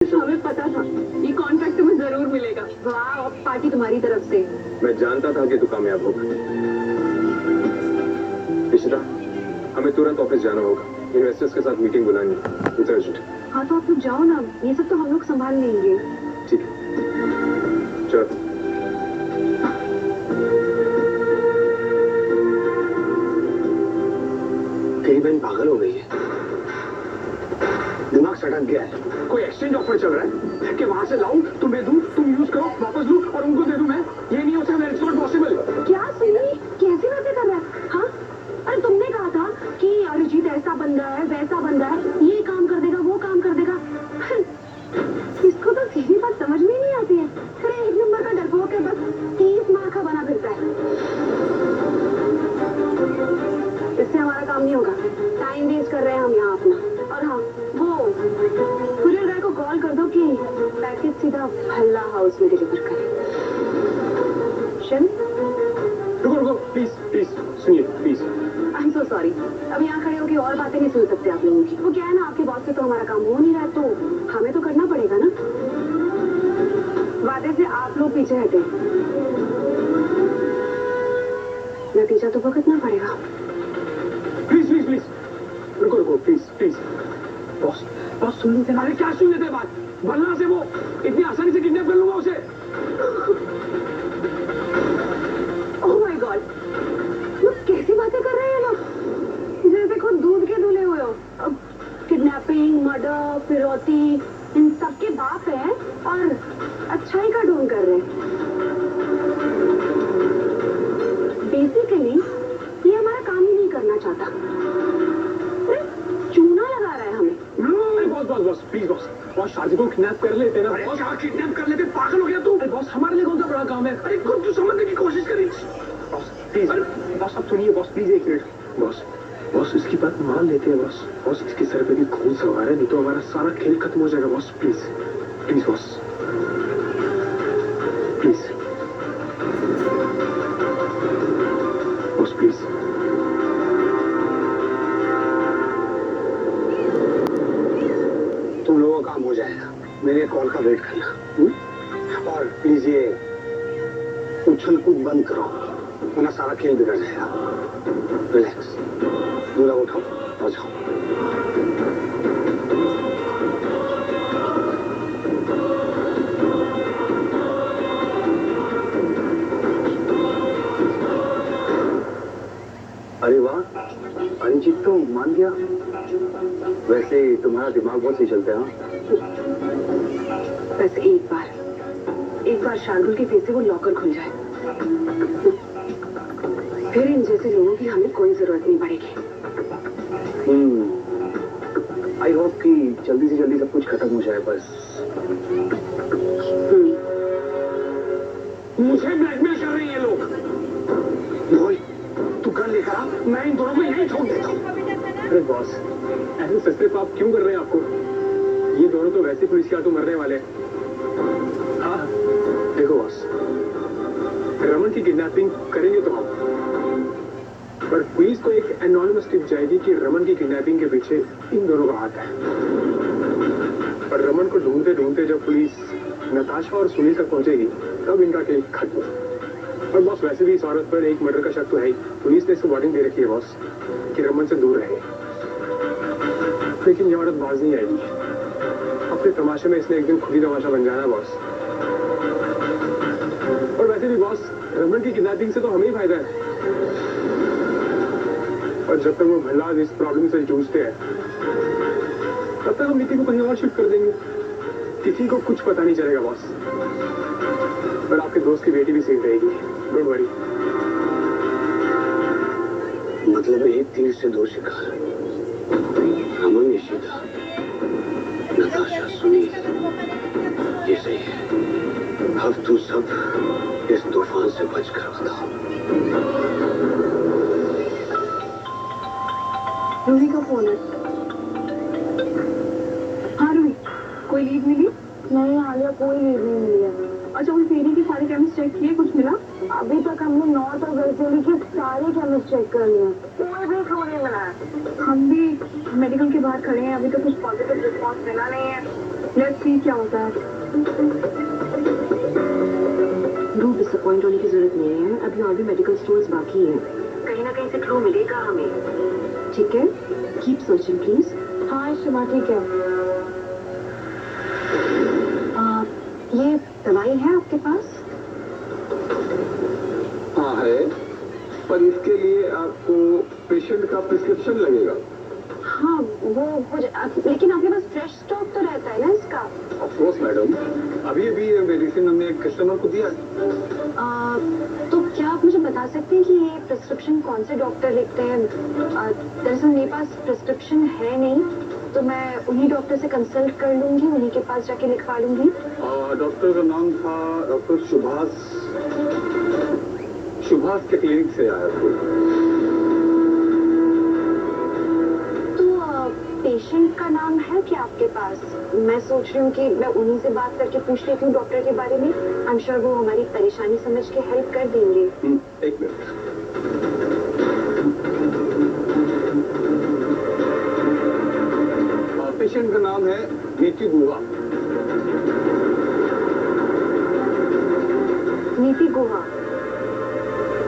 हमें पता था ये कॉन्ट्रैक्ट तुम्हें जरूर मिलेगा। वाह, पार्टी तुम्हारी तरफ से। मैं जानता था कि तू कामयाब होगा। इशिता, हमें तुरंत ऑफिस जाना होगा। इन्वेस्टर्स के साथ मीटिंग बुलानी है। It's urgent. हाँ तो आप लोग जाओ ना, ये सब तो हम लोग संभाल लेंगे। ठीक है, चलो। तेरी बहन पागल हो गई है, दिमाग सटक गया है। कोई एक्सचेंज ऑफर चल रहा है कि वहां से लाऊं, तुम्हें दूं, तुम यूज करो, वापस लूं और उनको दे दूं मैं। ये नहीं हो सकता, इट्स नॉट पॉसिबल। क्या सुनी, कैसी बातें कर रहा है? हाँ, अरे तुमने कहा था कि अरिजीत ऐसा बंदा है वैसा बंदा है, ये काम कर देगा वो काम कर देगा। इसको तो सीधी बात समझ में ही नहीं आती है। अरे एक नंबर का डरपोक है, बस 30 मार का बना फिरता है। इससे हमारा काम नहीं होगा, टाइम वेस्ट कर रहे हैं हम यहाँ अपना। और हाँ, वो कुरियर गाय को कॉल कर दो कि पैकेज सीधा भल्ला हाउस में डिलीवर करे। शन, रुको रुको, प्लीज प्लीज सुनिए, please. I am so sorry, अब यहाँ खड़े होकर और बातें नहीं सुन सकते आप लोगों की। वो क्या है ना, आपके बॉस से तो हमारा काम हो नहीं रहा है, तो हमें तो करना पड़ेगा ना। वादे से आप लोग पीछे हटे, नतीजा तो भुगतना पड़ेगा। प्लीज प्लीज प्लीज, रुको रुको, प्लीज प्लीज। बॉस बॉस सुन लेते। अरे क्या सुन लेते बात? भल्ला से वो इतनी आसानी से किडनैप कर लूंगा उसे? ओह माय गॉड, लोग कैसी बातें कर रहे हैं लोग, जैसे खुद दूध के धुले हुए हो। अब किडनैपिंग, मर्डर, फिरौती, इन सब के बाप हैं और अच्छाई का ढोंग कर रहे हैं। बेसिकली ये हमारा काम ही नहीं करना चाहता, चूना लगा रहा है हमें। Boss boss boss please boss, boss शादी को किडनैप कर लेते ना। बॉस क्या किडनैप कर लेते? पागल हो गया तू? अरे बॉस, हमारे लिए कौन सा बड़ा काम है? अरे खुद तू समझने की कोशिश करी। बॉस प्लीज, बॉस अब सुनिए बॉस, प्लीज एक मिनट। बॉस बॉस इसकी बात मान लेते हैं बॉस। बॉस इसके सर पे भी खून सवार है, नहीं तो हमारा सारा खेल खत्म हो जाएगा। Boss please please boss, please boss please. तुम लोगों का काम हो जाएगा, मेरे कॉल का वेट करना। और प्लीज ये उछल कूद बंद करो, वरना सारा खेल बिगड़ जाएगा। रिलैक्स, दूल्हा उठाओ और जाओ। अरे वाह, अरिजीत तो मान गया। वैसे तुम्हारा दिमाग बहुत सही चलता है। हाँ, बस एक बार शार्दुल के फेस से वो लॉकर खुल जाए, फिर इन जैसे लोगों की हमें कोई जरूरत नहीं पड़ेगी। आई होप कि जल्दी से जल्दी सब कुछ खत्म हो जाए बस। मुझे ब्लैकमेल कर रहे हैं ये लोग। बोल, तू गन लेकर आ, मैं इन दोनों को यहीं ठोक देता हूँ। अरे बॉस, ऐसे सस्ते पाप क्यों कर रहे हैं आपको? ये दोनों तो वैसे पुलिस के हाथों मरने वाले हैं। हाँ देखो बॉस, रमन की किडनैपिंग करेंगे तो हम, पर पुलिस को एक एनोनिमस टिप जाएगी कि रमन की किडनैपिंग के पीछे इन दोनों का हाथ है। पर रमन को ढूंढते ढूंढते जब पुलिस नताशा और सुनील तक पहुंचेगी, तब इनका खेल खत्म। और बॉस वैसे भी इस औरत पर एक मर्डर का शक तो है ही। पुलिस ने इसको वार्निंग दे रखी है बॉस कि रमन से दूर रहे, लेकिन ये औरत बाज नहीं आएगी। अपने तमाशे में इसने एक दिन खुद ही तमाशा बन जाना बॉस। और वैसे भी बॉस, रमन की किडनैपिंग से तो हमें ही फायदा है। और जब तक वो भल्ला इस प्रॉब्लम से जूझते हैं, तब तक हम नीति को कहीं और शिफ्ट कर देंगे। किसी को कुछ पता नहीं चलेगा बॉस। पर आपके दोस्त की बेटी भी सेफ रहेगी, डोंट वरी। मतलब एक तीर से दो शिकार, रमन, इशिता, नताशा, सुनील, ये सही है। अब तू सब इस तूफान से बच कर बताओ। रूही का फोन है। हाँ रूही, कोई लीड मिली? नहीं आलिया, कोई लीड नहीं मिली है। अच्छा, उस एरिया के सारे केमिस्ट चेक किए, कुछ मिला? अभी तक हमने नॉर्थ और वेस्ट दिल्ली के सारे केमिस्ट चेक कर लिए, कोई भी क्लू नहीं मिला है। हम भी मेडिकल के बाहर खड़े हैं, अभी तो कुछ पॉजिटिव रिस्पॉन्स मिला नहीं है। लेट्स सी क्या होता है। नो डिसअपॉइंट होने की जरूरत नहीं है, अभी और भी मेडिकल स्टोर्स बाकी हैं। कहीं ना कहीं से क्लू मिलेगा हमें। ठीक है, कीप सर्चिंग प्लीज। हाँ शिमा ठीक है। ये दवाई है आपके पास? हाँ है, पर इसके लिए आपको पेशेंट का प्रिस्क्रिप्शन लगेगा। हाँ वो हो जाए, लेकिन आपके पास फ्रेश स्टॉक तो रहता है ना इसका? ऑफ कोर्स मैडम, अभी अभी ये मेडिसिन हमने एक कस्टमर को दिया है। तो क्या आप मुझे बता सकते हैं कि ये प्रिस्क्रिप्शन कौन से डॉक्टर लिखते हैं? दरअसल मेरे पास प्रिस्क्रिप्शन है नहीं, तो मैं उन्हीं डॉक्टर से कंसल्ट कर लूंगी, उन्हीं के पास जाके लिखवा लूंगी। डॉक्टर का नाम था डॉक्टर सुभाष। सुभाष के क्लिनिक से आया था। पेशेंट का नाम है क्या आपके पास? मैं सोच रही हूँ कि मैं उन्हीं से बात करके पूछ लेती हूँ डॉक्टर के बारे में। आई एम श्योर वो हमारी परेशानी समझ के हेल्प कर देंगे। एक मिनट। पेशेंट का नाम है नीति गुहा। नीति गुहा?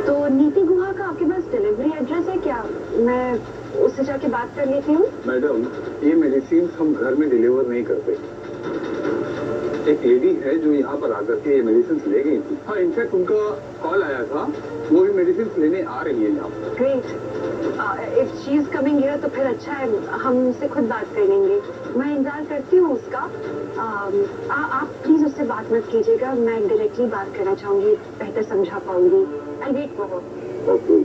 तो नीति गुहा का आपके पास डिलीवरी एड्रेस है क्या? मैं उससे जाके बात कर लेती हूँ। मैडम, ये मेडिसिन हम घर में डिलीवर नहीं करते। एक लेडी है जो यहाँ पर आकर के ये मेडिसिन ले गई थी। हाँ, इनफैक्ट उनका कॉल आया था, वो भी मेडिसिन लेने आ रही है यहाँ। Great, if she is coming here तो फिर अच्छा है, हम उनसे खुद बात कर लेंगे। मैं इंतजार करती हूँ उसका। आप प्लीज उससे बात मत कीजिएगा, मैं डायरेक्टली बात करना चाहूंगी, बेहतर समझा पाऊंगी। I wait for her. Okay.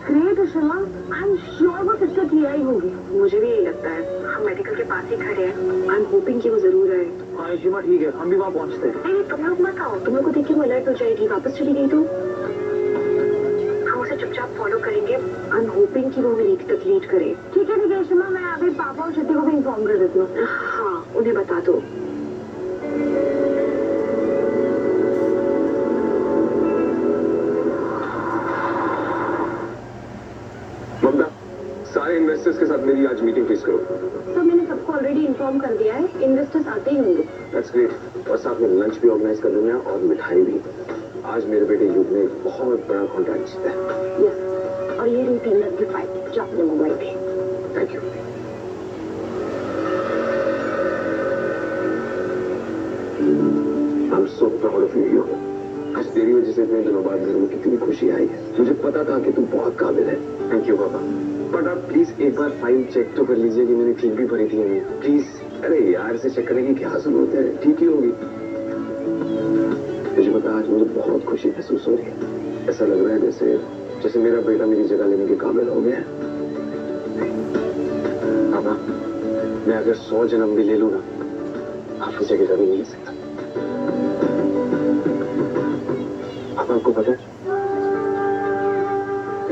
Great Shima, I am sure वो सिस्टर की आई होगी। मुझे भी यही लगता है, हम मेडिकल के पास ही खड़े हैं। आई एम होपिंग कि वो जरूर आए। हाँ शिमा ठीक है, हम भी वहाँ पहुँचते हैं। नहीं तुम लोग मत आओ, तुम लोग को देख के वो अलर्ट हो जाएगी, वापस चली गई तो हम उसे चुपचाप फॉलो करेंगे। आई एम होपिंग कि वो हमें नीति तक लीड करे। ठीक है शिमा, मैं अभी पापा और शिति को भी इन्फॉर्म कर देती हूँ। हाँ उन्हें बता दो। ममता, सारे इन्वेस्टर्स के साथ मेरी आज मीटिंग फिक्स करो। सर मैंने सबको ऑलरेडी इन्फॉर्म कर दिया है, इन्वेस्टर्स आते ही होंगे। That's great. और साथ में लंच भी ऑर्गेनाइज कर देना और मिठाई भी। आज मेरे बेटे युग ने एक बहुत बड़ा कॉन्ट्रैक्ट जीता है। यस, और ये रिटेलर की फाइल जो आपने मंगवाई थी। Thank you. I am so proud of you. आज तेरी वजह से इतने दिनों बाद घर में कितनी खुशी आई है। मुझे पता था कि तू बहुत काबिल है। थैंक यू पापा। बट आप प्लीज एक बार फाइल चेक तो कर लीजिए कि मैंने ठीक भी भरी थी या नहीं। प्लीज। अरे यार, इसे चेक करने की क्या जरूरत है, ठीक ही होगी। मुझे पता आज मुझे बहुत खुशी महसूस हो रही है। ऐसा लग रहा है जैसे मेरा बेटा मेरी जगह लेने के काबिल हो गया है। पापा, मैं अगर 100 जन्म भी ले लूँ ना, आपकी जगह कभी नहीं ले सकता। आपको पता है,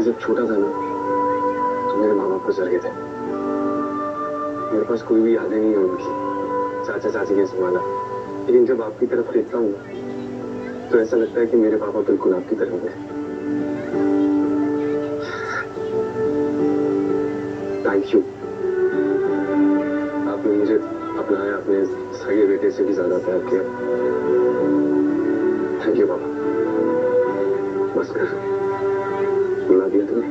जब छोटा था ना तो मेरे माँ बाप गुजर गए थे। मेरे पास कोई भी यादें नहीं है उनकी। चाचा चाची ने संभाला। लेकिन जब आपकी तरफ देखता हूँ तो ऐसा लगता है कि मेरे पापा बिल्कुल आपकी तरह हैं। Thank you. आपने मुझे अपनाया, अपने सगे बेटे से भी ज्यादा प्यार किया। थैंक यू पापा। बस कर, बुला दिया तुमने।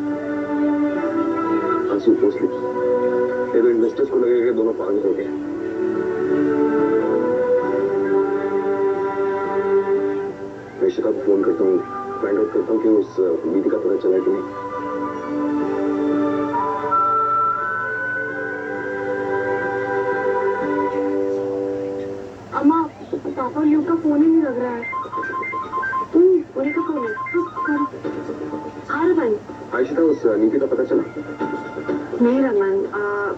आंसू पोछ ली। ये तो इन्वेस्टर्स को लगेगा कि दोनों पागल हो गए। मैं शिता को फोन करता हूँ, फाइंड आउट करता हूँ कि उस नीति का पता चला कि नहीं। अम्मा, पापा और युग का फोन ही नहीं लग रहा है। उन्हीं का फोन है। हाँ रमन। आयशिता, उस नीति का पता चला? नहीं रमन,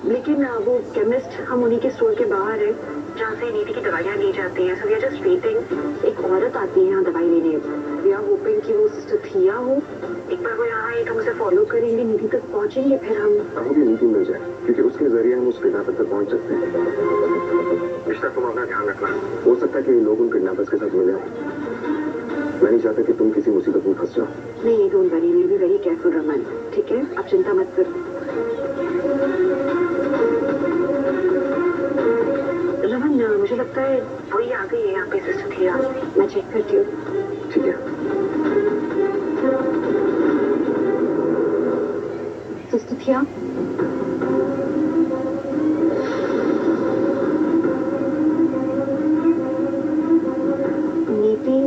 लेकिन वो केमिस्ट हम उन्हीं के स्टोर के बाहर है जहाँ से नीति की दवाइयाँ ली जाती हैं। So we are just waiting. एक औरत आती है यहाँ दवाई लेने। वी आर होपिंग कि वो सिस्टर थिया हो। एक बार वो यहाँ आए तो हम उसे फॉलो करेंगे, नीति तक पहुँचेंगे, फिर हम भी नीति मिल जाए, क्योंकि उसके जरिए हम उस किडनैपर तक पहुंच सकते हैं। इस तक तुम अपना ध्यान रखना। हो सकता है कि लोग उन किडनैपर्स के साथ मिले हों। मैं नहीं चाहता कि तुम किसी मुसीबत में फंस जाओ। नहीं, don't worry, will be very careful Raman. ठीक है, आप चिंता मत करो। कीजिए आप, मैं चेक करती हूँ। ठीक है। सिस्टर थिया, नीति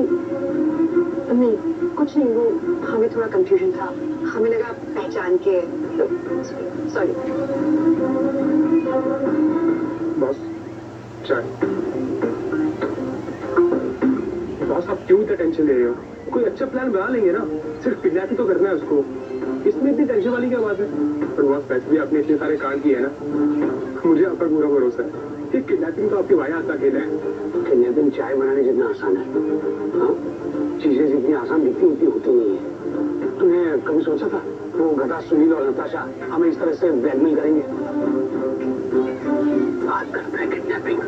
नहीं, कुछ नहीं, वो हमें थोड़ा कंफ्यूजन था, हमें लगा पहचान के, सॉरी। बॉस चाय। बॉस आप क्यों इतना टेंशन ले रहे हो? कोई अच्छा प्लान बना लेंगे ना, सिर्फ किडनैपिंग तो करना है उसको, इसमें इतनी टेंशन वाली क्या बात है? पर बॉस वैसे भी आपने इतने सारे कांड किए हैं ना, मुझे आप पर पूरा भरोसा है कि किडनैपिंग तो आपके भाई हाथ का खेल है। किडनैपिंग चाय बनाने जितना आसान है, हाँ? चीजें जितनी आसान दिखती उतनी होती नहीं है। तूने कभी सोचा था वो गधा सुनील और नताशा हमें इस तरह से ब्लैकमेल करेंगे? बात करते हैं किडनैपिंग।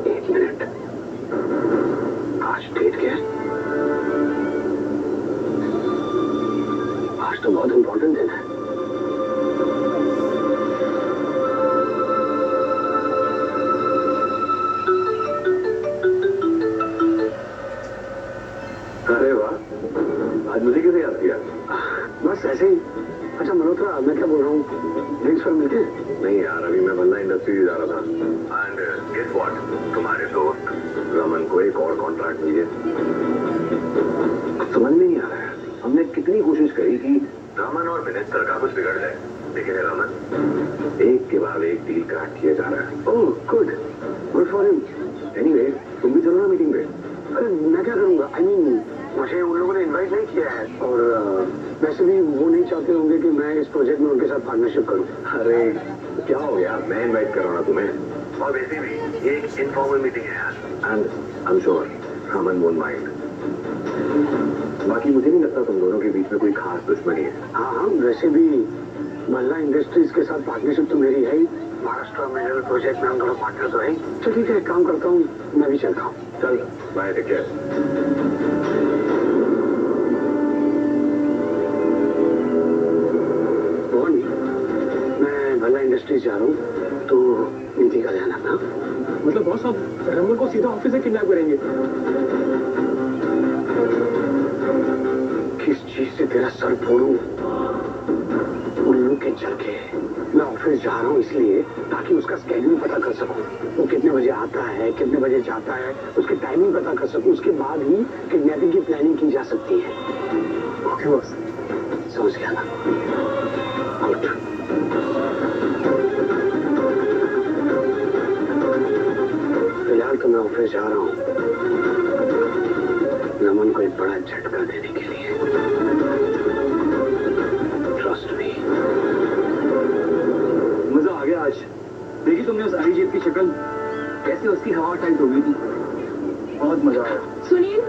एक मिनट, आज डेट क्या है? आज तो बहुत इंपॉर्टेंट दिन है। अरे वाह, आज मुझे कैसे याद किया? बस ऐसे ही। अच्छा मल्होत्रा, मैं क्या बोल रहा हूँ, ड्रिंक्स पर मिलते हैं? नहीं यार, अभी मैं बल्ला इंडस्ट्रीज जा रहा था। एंड गेस व्हाट, तुम्हारे दोस्त रमन को एक और कॉन्ट्रैक्ट मिल गया। समझ में नहीं आ रहा है, हमने कितनी कोशिश करी कि रमन और मिनिस्टर का कुछ बिगड़ जाए, लेकिन रमन एक के बाद एक डील क्रैक किया जा रहा है। Oh good, good for him. Anyway, तुम भी चलो ना मीटिंग पे। अरे मैं क्या करूंगा, आई मीन मुझे उन लोगों ने इनवाइट नहीं किया है, और वैसे भी वो नहीं चाहते होंगे कि मैं इस प्रोजेक्ट में उनके साथ पार्टनरशिप करूं। अरे क्या हो गया, मैं इनवाइट कर रहा हूँ ना तुम्हें। और वैसे भी ये एक इनफॉर्मल मीटिंग है यार, and I am sure Raman won't mind. बाकी मुझे नहीं लगता तुम दोनों के बीच में कोई खास दुश्मनी है। हाँ हाँ, वैसे भी बल्ला इंडस्ट्रीज के साथ पार्टनरशिप तो मेरी है ही, महाराष्ट्र मिनरल प्रोजेक्ट में हम दोनों पार्टनर तो है। तो ठीक है, एक काम करता हूँ, मैं भी चलता हूँ। चल बाय, टेक केयर। मैं भला इंडस्ट्री जा रहा हूँ, तो नीति का ध्यान रखना। मतलब बॉस आप रमन को सीधा ऑफिस से किडनैप करेंगे? किस चीज से तेरा सर फोड़ूं? उल्लू के चरखे। मैं ऑफिस जा रहा हूँ इसलिए ताकि उसका स्केड्यूल पता कर सकूं, वो कितने बजे आता है, कितने बजे जाता है, उसकी टाइमिंग पता कर सकूं। उसके बाद ही किडनैपिंग की प्लानिंग की जा सकती है। Okay boss. समझ गया ना? गुड। फिलहाल तो मैं ऑफिस जा रहा हूँ, रमन को एक बड़ा झटका देने के लिए। Trust me. मजा आ गया आज। देखी तुमने उस अरिजीत की शक्ल, कैसे उसकी हवा टाइट हो गई थी। बहुत मजा आया। सुनील,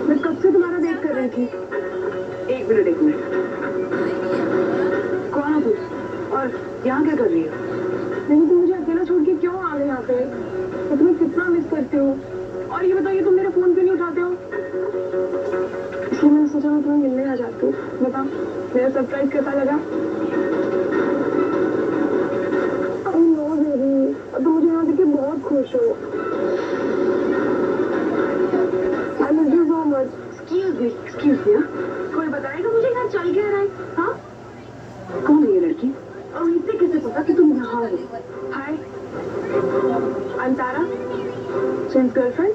मैं कब से तुम्हारा वेट कर रही थी। एक मिनट, कौन हो तुम और यहाँ क्या कर रही हो? नहीं, तुम मुझे अकेला छोड़ के क्यों आ गए यहाँ पे? मैं तुम्हें कितना मिस करती हूँ। और ये बताइए, तुम मेरा फोन क्यों नहीं उठाते हो? इसलिए मैंने सोचा मैं तुम्हें मिलने आ जाती हूँ। बताओ, मेरा सरप्राइज कैसा लगा? नो बेबी, तुम मुझे यहाँ देख के बहुत खुश हो। I love you so much. Excuse me, कोई बताएगा मुझे यहाँ चल क्या रहा है? हाँ, कौन है ये लड़की? और इससे कैसे पता कि तुम यहाँ हो? Hi, I am Tara, Sunil girlfriend.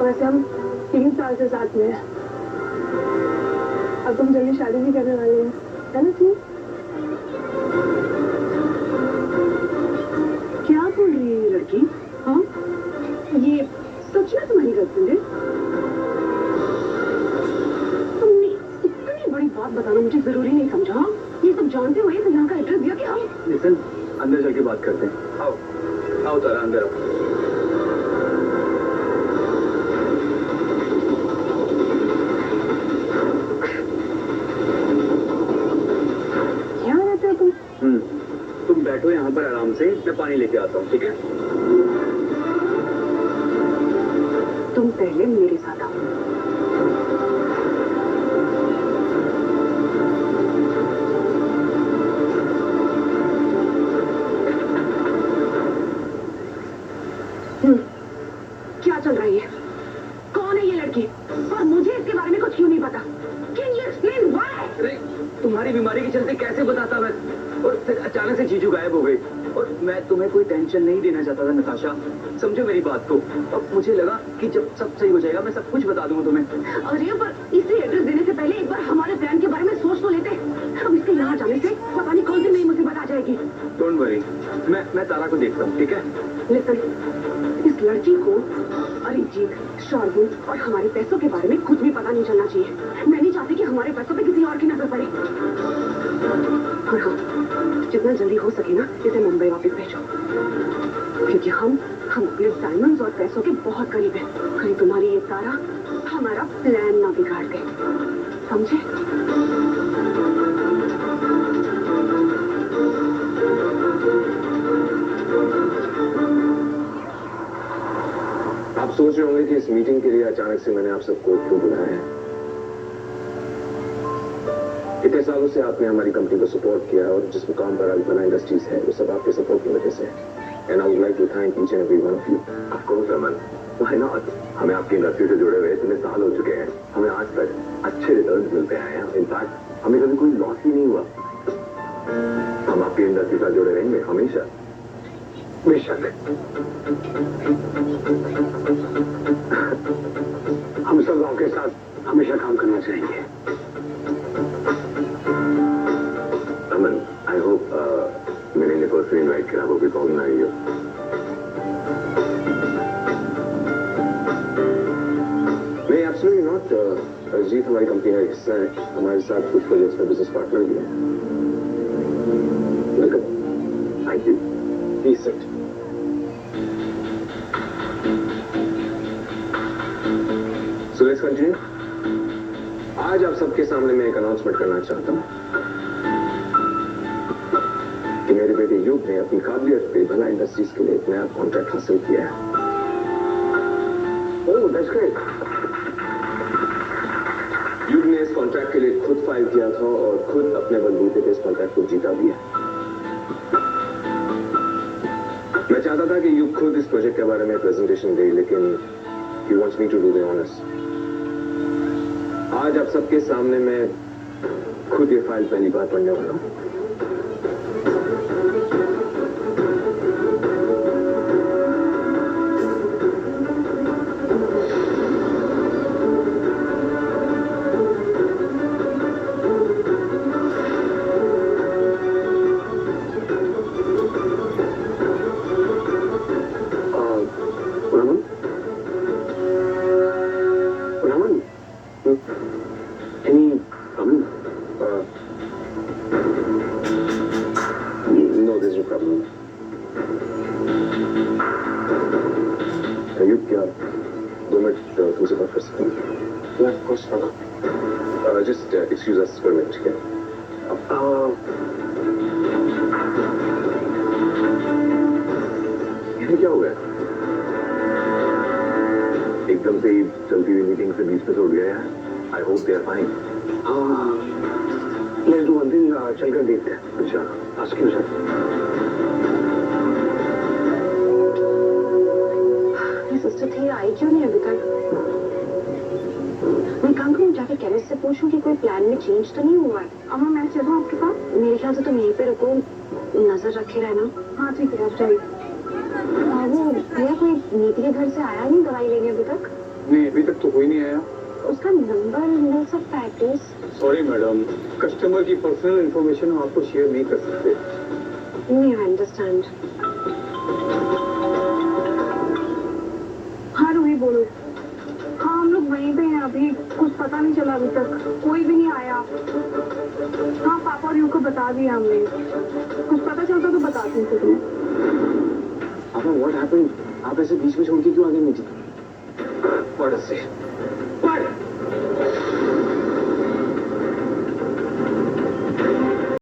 वैसे हम 3 साल से साथ में हैं। अब तुम जल्दी शादी भी करने वाले हैं, है ना? तुम क्या बोल रही है ये लड़की? हाँ, ये सच में तुम्हारी गर्लफ्रेंड है? तुमने इतनी बड़ी बात बताना मुझे जरूरी नहीं समझा। हाँ? ये सब जानते हुए तो यहाँ का एड्रेस दिया क्या? लिसन, अंदर जाके बात करते हैं। आओ आओ तारा, अंदर आओ। यहाँ रहते हो तुम? दुकान से मैं पानी लेके आता हूँ, ठीक है? तुम पहले मेरे साथ आओ। क्या चल रहा है ये? कौन है ये लड़की? और मुझे इसके बारे में कुछ क्यों नहीं पता? Can you explain why? अरे तुम्हारी बीमारी के चलते कैसे बताता मैं? और फिर अचानक से जीजू गायब हो गई और मैं तुम्हें कोई टेंशन नहीं देना चाहता था नताशा, समझो मेरी बात को। अब मुझे लगा कि जब सब सही हो जाएगा मैं सब कुछ बता दूंगा तुम्हें। अरे पर इसे एड्रेस देने से पहले एक बार हमारे प्लान के बारे में सोच तो लेते। अब इसके यहाँ जाने से पता नहीं कौन सी नई मुसीबत आ जाएगी। डोंट वरी, मैं तारा को देखता हूँ, ठीक है? लिसन, इस लड़की को अरिजीत, शार्दुल और हमारे पैसों के बारे में कुछ भी पता नहीं चलना चाहिए। मैं नहीं चाहती कि हमारे पैसों पे किसी और की नजर पड़े। और हाँ, जितना जल्दी हो सके ना इसे मुंबई वापस भेजो, क्योंकि हम अपने डायमंड्स और पैसों के बहुत करीब हैं। कहीं तुम्हारी ये तारा हमारा प्लान ना बिगाड़ दे, समझे? आप सोच रहे होंगे कि इस मीटिंग के लिए अचानक से मैंने आप सबको क्यों बुलाया है। इतने सालों से आपने हमारी कंपनी को सपोर्ट किया और जिस मुकाम पर अल्पना इंडस्ट्रीज है वो सब आपके सपोर्ट की वजह से है। And I would like to thank each and every one of you. Of course Aman, why not? हमें आपकी इंडस्ट्री से जुड़े हुए इतने साल हो चुके हैं, हमें आज तक अच्छे रिटर्न्स मिलते आए हैं। इनफैक्ट हमें कभी कोई लॉस ही नहीं हुआ। हम आपकी इंडस्ट्री से जुड़े रहेंगे हमेशा। बेशक हम सब आपके साथ हमेशा काम करना चाहेंगे। अमन, आई होप मैंने इन्हें पर्सनली इन्वाइट किया, वो भी प्रॉब्लम आ रही हो। नहीं, एब्सोल्युटली नॉट। अरिजीत हमारी कंपनी का हिस्सा है, हमारे साथ कुछ प्रोजेक्ट्स में बिजनेस पार्टनर भी है। Welcome. Thank you. Please sit. So let's continue. आज आप सबके सामने मैं एक अनाउंसमेंट करना चाहता हूँ कि मेरे बेटे युग ने अपनी काबिलियत पे भला इंडस्ट्रीज के लिए एक नया कॉन्ट्रैक्ट हासिल किया है। ओह, दैट्स ग्रेट। युग ने इस कॉन्ट्रैक्ट के लिए खुद फाइल किया था और खुद अपने बलबूते पे इस कॉन्ट्रैक्ट को जीता भी है। मैं चाहता था कि युग खुद इस प्रोजेक्ट के बारे में प्रेजेंटेशन दे, लेकिन he wants me to do the honors. आज आप सबके सामने मैं खुद ये फाइल पहली बार पढ़ने वाला हूँ। Just excuse us for a minute, okay? ये क्या हो गया? एकदम से ही चलती हुई मीटिंग से बीच में छोड़ गया है। I hope they are fine. Let's do one thing. चलकर देखते हैं। अच्छा, ask you sir. ये सिस्टर थी, आई क्यों नहीं अभी तक? मैं काम करूँ, जाके कैरेज से पूछूं कि कोई प्लान में चेंज तो नहीं हुआ है। अब मैं चलूँ आपके पास? मेरे ख्याल से तुम यहीं पे रुको, नजर रखे रहना। हाँ ठीक है, आप जाइए। वो भैया कोई नीति के घर से आया नहीं दवाई लेने अभी तक? नहीं, अभी तक तो कोई नहीं आया। उसका नंबर मिल सकता है प्लीज? सॉरी मैडम, कस्टमर की पर्सनल इंफॉर्मेशन हम आपको शेयर नहीं कर सकते। नहीं, आई अंडरस्टैंड। हाँ रूही बोलो। हाँ हम लोग वहीं पे हैं अभी, कुछ पता नहीं चला अभी तक, कोई भी नहीं आया। हाँ पापा और यू को बता दिया हमने, कुछ पता चलता तो बताती हूँ तुम्हें। पापा, व्हाट हैपेंड? आप ऐसे बीच में छोड़ के क्यों आगे मीटिंग? पढ़ से पढ़